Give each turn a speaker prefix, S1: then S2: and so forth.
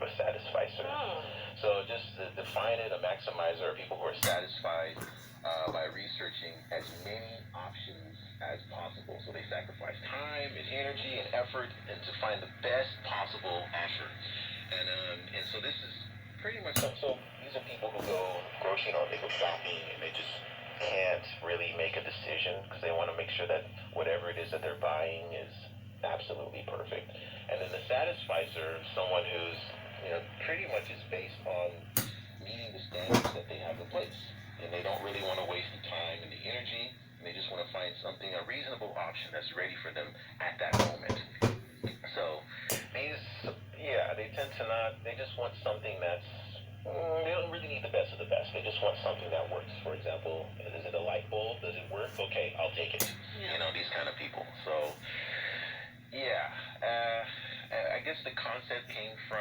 S1: a satisficer. So just to define it, a maximizer are people who are satisfied by researching as many options as possible. So they sacrifice time and energy and effort and to find the best possible offer. And so this is pretty much so these are people who go grocery, they go shopping and they just can't really make a decision because they want to make sure that whatever it is that they're buying is absolutely perfect. And then the satisficer, someone who's pretty much is based on meeting the standards that they have in place, and they don't really want to waste the time and the energy, and they just want to find something, a reasonable option that's ready for them at that moment. So they tend to not. They just want something that's. They don't really need the best of the best. They just want something that works. For example, is it a light bulb? Does it work? Okay, I'll take it.
S2: Yeah.
S1: These kind of people. So, I guess the concept came from